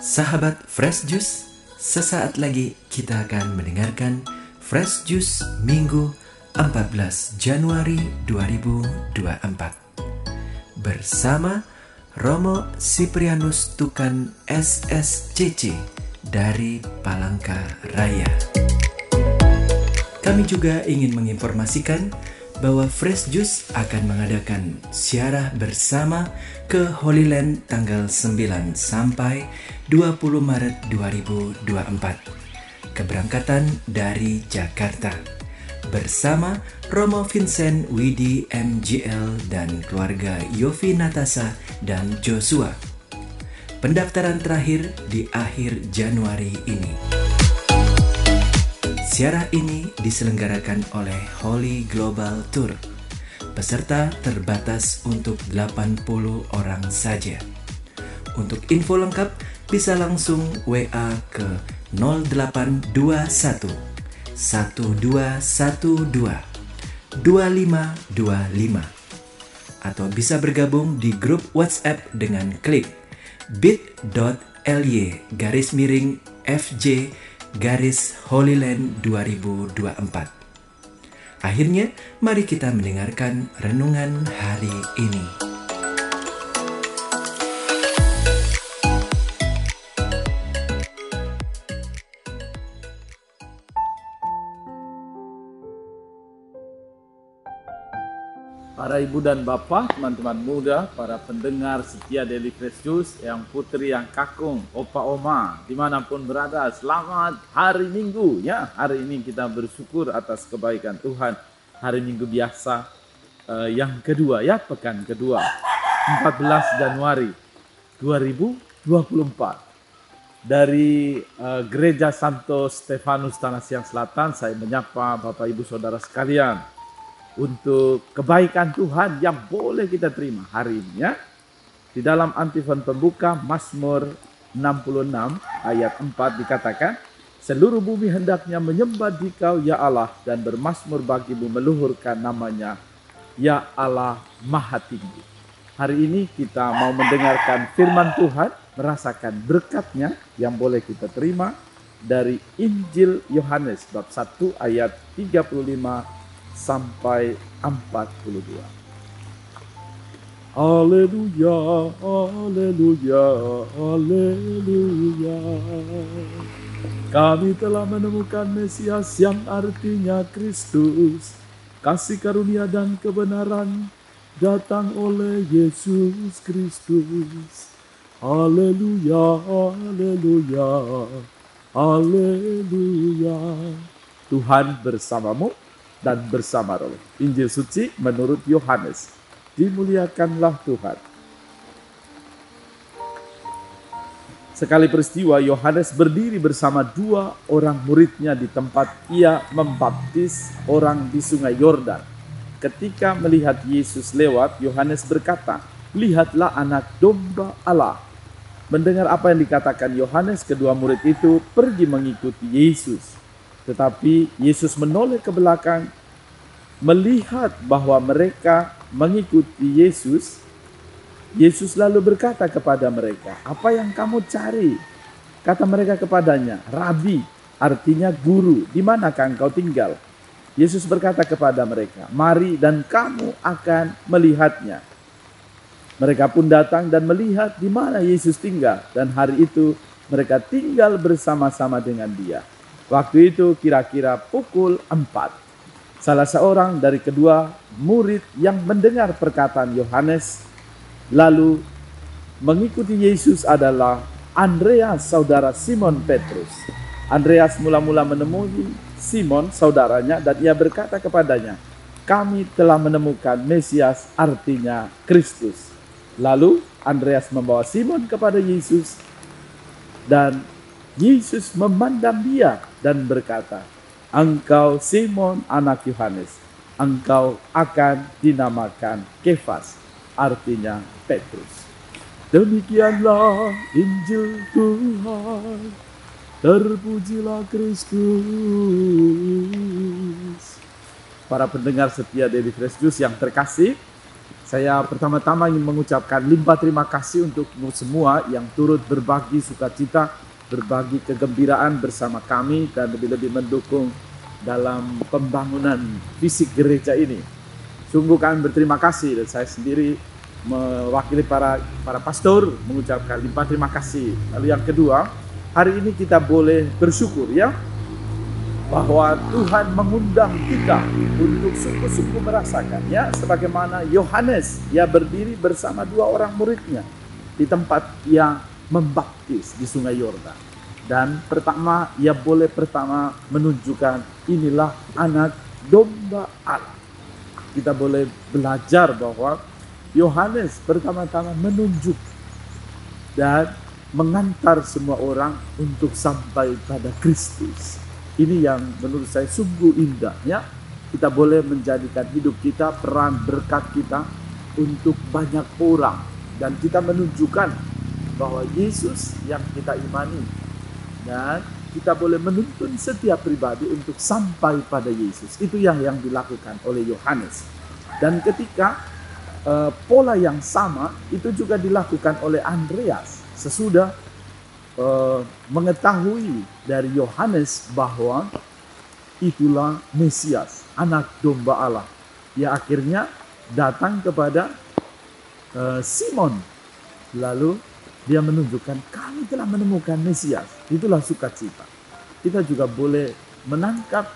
Sahabat Fresh Juice, sesaat lagi kita akan mendengarkan Fresh Juice Minggu 14 Januari 2024 bersama Romo Siprianus Tukan SSCC dari Palangkaraya. Kami juga ingin menginformasikan bahwa Fresh Juice akan mengadakan ziarah bersama ke Holy Land tanggal 9 sampai 20 Maret 2024. Keberangkatan dari Jakarta bersama Romo Vincent Widi MGL dan keluarga Yofi Natasha dan Joshua. Pendaftaran terakhir di akhir Januari ini. Ziarah ini diselenggarakan oleh Holy Global Tour. Peserta terbatas untuk 80 orang saja. Untuk info lengkap bisa langsung WA ke 0821 1212 2525 atau bisa bergabung di grup WhatsApp dengan klik bit.ly/FJ/Holyland 2024. Akhirnya, mari kita mendengarkan renungan hari ini. Para ibu dan bapak, teman-teman muda, para pendengar setia Daily Fresh Juice, yang putri, yang kakung, opa, oma, dimanapun berada, selamat hari Minggu ya. Hari ini kita bersyukur atas kebaikan Tuhan. Hari Minggu biasa yang kedua ya, pekan kedua, 14 Januari 2024. Dari Gereja Santo Stefanus Tanah Siang Selatan, saya menyapa Bapak Ibu Saudara sekalian untuk kebaikan Tuhan yang boleh kita terima hari ini ya. Di dalam antifon pembuka Mazmur 66 ayat 4 dikatakan, seluruh bumi hendaknya menyembah Dikau ya Allah dan bermazmur bagimu meluhurkan namanya ya Allah Maha Tinggi. Hari ini kita mau mendengarkan firman Tuhan, merasakan berkatnya yang boleh kita terima dari Injil Yohanes bab 1 ayat 35 sampai 42. Haleluya, haleluya, haleluya. Kami telah menemukan Mesias yang artinya Kristus. Kasih karunia dan kebenaran datang oleh Yesus Kristus. Haleluya, haleluya, haleluya. Tuhan bersamamu dan bersama roh. Injil suci menurut Yohanes. Dimuliakanlah Tuhan. Sekali peristiwa, Yohanes berdiri bersama dua orang muridnya di tempat ia membaptis orang di sungai Yordan. Ketika melihat Yesus lewat, Yohanes berkata, "Lihatlah anak domba Allah." Mendengar apa yang dikatakan Yohanes, kedua murid itu pergi mengikuti Yesus. Tetapi Yesus menoleh ke belakang, melihat bahwa mereka mengikuti Yesus. Yesus lalu berkata kepada mereka, "Apa yang kamu cari?" Kata mereka kepadanya, "Rabi," artinya guru, "di manakah engkau tinggal?" Yesus berkata kepada mereka, "Mari dan kamu akan melihatnya." Mereka pun datang dan melihat di mana Yesus tinggal, dan hari itu mereka tinggal bersama-sama dengan Dia. Waktu itu kira-kira pukul 4. Salah seorang dari kedua murid yang mendengar perkataan Yohanes lalu mengikuti Yesus adalah Andreas, saudara Simon Petrus. Andreas mula-mula menemui Simon, saudaranya, dan ia berkata kepadanya, "Kami telah menemukan Mesias, artinya Kristus." Lalu Andreas membawa Simon kepada Yesus, dan Yesus memandang dia dan berkata, "Engkau Simon anak Yohanes, engkau akan dinamakan Kefas," artinya Petrus. Demikianlah Injil Tuhan, terpujilah Kristus. Para pendengar setia Daily Fresh Juice yang terkasih, Saya pertama-tama ingin mengucapkan limpah terima kasih untuk semua yang turut berbagi sukacita, berbagi kegembiraan bersama kami, dan lebih-lebih mendukung dalam pembangunan fisik gereja ini. Sungguh kami berterima kasih, dan saya sendiri mewakili para pastor mengucapkan limpah terima kasih. Lalu yang kedua, hari ini kita boleh bersyukur ya, bahwa Tuhan mengundang kita untuk sungguh-sungguh merasakan ya, sebagaimana Yohanes, ia berdiri bersama 2 orang muridnya di tempat ia membaptis di Sungai Yordan. Dan ia boleh menunjukkan inilah anak domba Allah. Kita boleh belajar bahwa Yohanes pertama-tama menunjuk dan mengantar semua orang untuk sampai pada Kristus. Ini yang menurut saya sungguh indah ya. Kita boleh menjadikan hidup kita, peran berkat kita untuk banyak orang. Dan kita menunjukkan bahwa Yesus yang kita imani. Dan kita boleh menuntun setiap pribadi untuk sampai pada Yesus. Itu yang dilakukan oleh Yohanes. Dan ketika pola yang sama itu juga dilakukan oleh Andreas. Sesudah mengetahui dari Yohanes bahwa itulah Mesias, anak domba Allah. Ia akhirnya datang kepada Simon. Lalu dia menunjukkan kami telah menemukan Mesias. Itulah sukacita. Kita juga boleh menangkap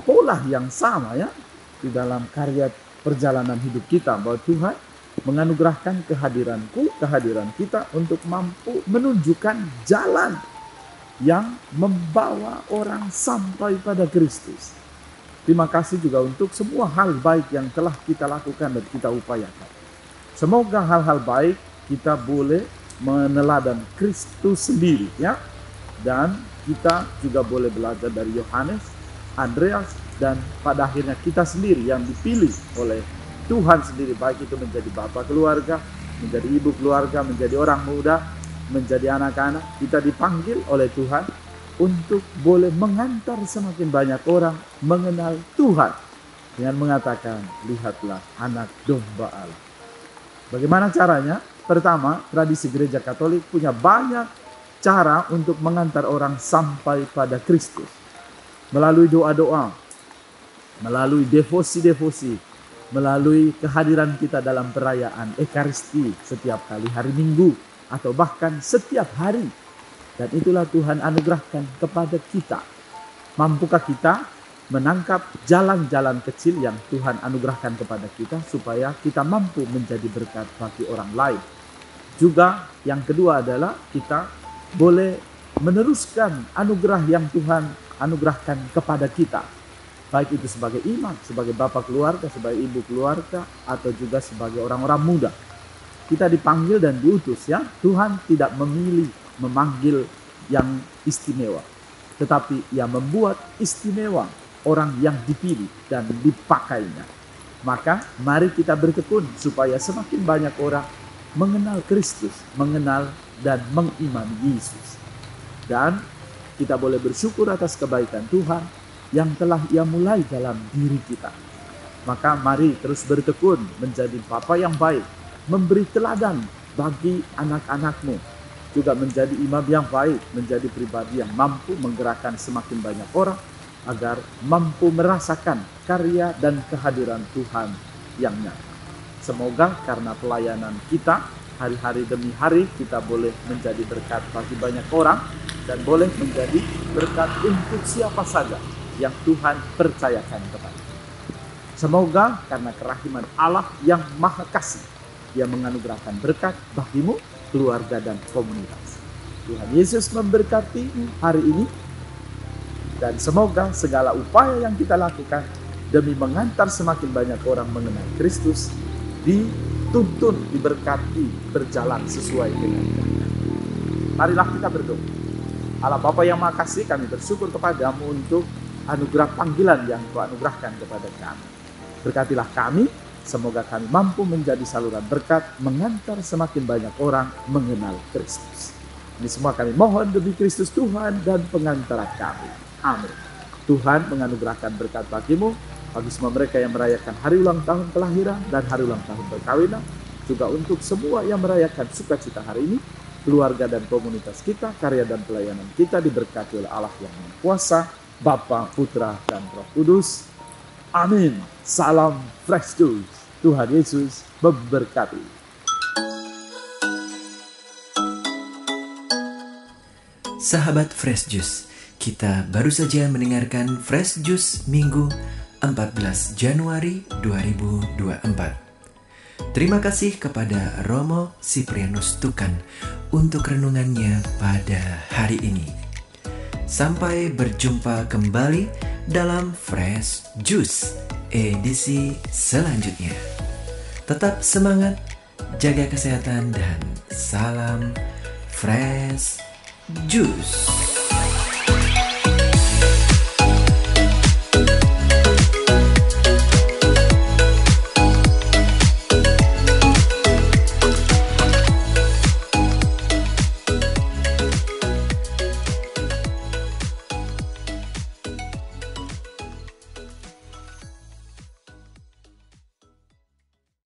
pola yang sama ya di dalam karya perjalanan hidup kita, bahwa Tuhan menganugerahkan kehadiran kita untuk mampu menunjukkan jalan yang membawa orang sampai pada Kristus. Terima kasih juga untuk semua hal baik yang telah kita lakukan dan kita upayakan. Semoga hal-hal baik kita boleh meneladan Kristus sendiri ya. Dan kita juga boleh belajar dari Yohanes, Andreas, dan pada akhirnya kita sendiri yang dipilih oleh Tuhan sendiri, baik itu menjadi bapak keluarga, menjadi ibu keluarga, menjadi orang muda, menjadi anak-anak. Kita dipanggil oleh Tuhan untuk boleh mengantar semakin banyak orang mengenal Tuhan dengan mengatakan, lihatlah anak domba Allah. Bagaimana caranya? Pertama, tradisi gereja Katolik punya banyak cara untuk mengantar orang sampai pada Kristus. Melalui doa-doa, melalui devosi-devosi, melalui kehadiran kita dalam perayaan Ekaristi setiap kali hari Minggu atau bahkan setiap hari. Dan itulah Tuhan anugerahkan kepada kita. Mampukah kita menangkap jalan-jalan kecil yang Tuhan anugerahkan kepada kita supaya kita mampu menjadi berkat bagi orang lain. Juga yang kedua adalah kita boleh meneruskan anugerah yang Tuhan anugerahkan kepada kita. Baik itu sebagai imam, sebagai bapak keluarga, sebagai ibu keluarga, atau juga sebagai orang-orang muda. Kita dipanggil dan diutus ya. Tuhan tidak memanggil yang istimewa. Tetapi ia membuat istimewa orang yang dipilih dan dipakainya. Maka mari kita bertekun supaya semakin banyak orang mengenal Kristus, mengenal dan mengimani Yesus. Dan kita boleh bersyukur atas kebaikan Tuhan yang telah ia mulai dalam diri kita. Maka mari terus bertekun menjadi bapa yang baik, memberi teladan bagi anak-anakmu, juga menjadi imam yang baik, menjadi pribadi yang mampu menggerakkan semakin banyak orang agar mampu merasakan karya dan kehadiran Tuhan yang nyata. Semoga karena pelayanan kita hari-hari demi hari kita boleh menjadi berkat bagi banyak orang dan boleh menjadi berkat untuk siapa saja yang Tuhan percayakan kepada. Semoga karena kerahiman Allah yang Maha Kasih, Ia menganugerahkan berkat bagimu, keluarga dan komunitas. Tuhan Yesus memberkati hari ini, dan semoga segala upaya yang kita lakukan demi mengantar semakin banyak orang mengenal Kristus dituntun, diberkati, berjalan sesuai dengan kehendak. Marilah kita berdoa. Allah Bapa yang Maha Kasih, kami bersyukur kepadamu untuk anugerah panggilan yang Kau anugerahkan kepada kami. Berkatilah kami, semoga kami mampu menjadi saluran berkat, mengantar semakin banyak orang mengenal Kristus. Ini semua kami mohon demi Kristus Tuhan dan pengantara kami. Amin. Tuhan menganugerahkan berkat bagimu, bagi semua mereka yang merayakan hari ulang tahun kelahiran dan hari ulang tahun perkawinan, juga untuk semua yang merayakan sukacita hari ini, keluarga dan komunitas kita, karya dan pelayanan kita diberkati oleh Allah yang Maha Kuasa, Bapa, Putra, dan Roh Kudus. Amin. Salam Fresh Juice. Tuhan Yesus memberkati. Sahabat Fresh Juice, kita baru saja mendengarkan Fresh Juice Minggu 14 Januari 2024. Terima kasih kepada Romo Siprianus Tukan untuk renungannya pada hari ini. Sampai berjumpa kembali dalam Fresh Juice edisi selanjutnya. Tetap semangat, jaga kesehatan, dan salam Fresh Juice.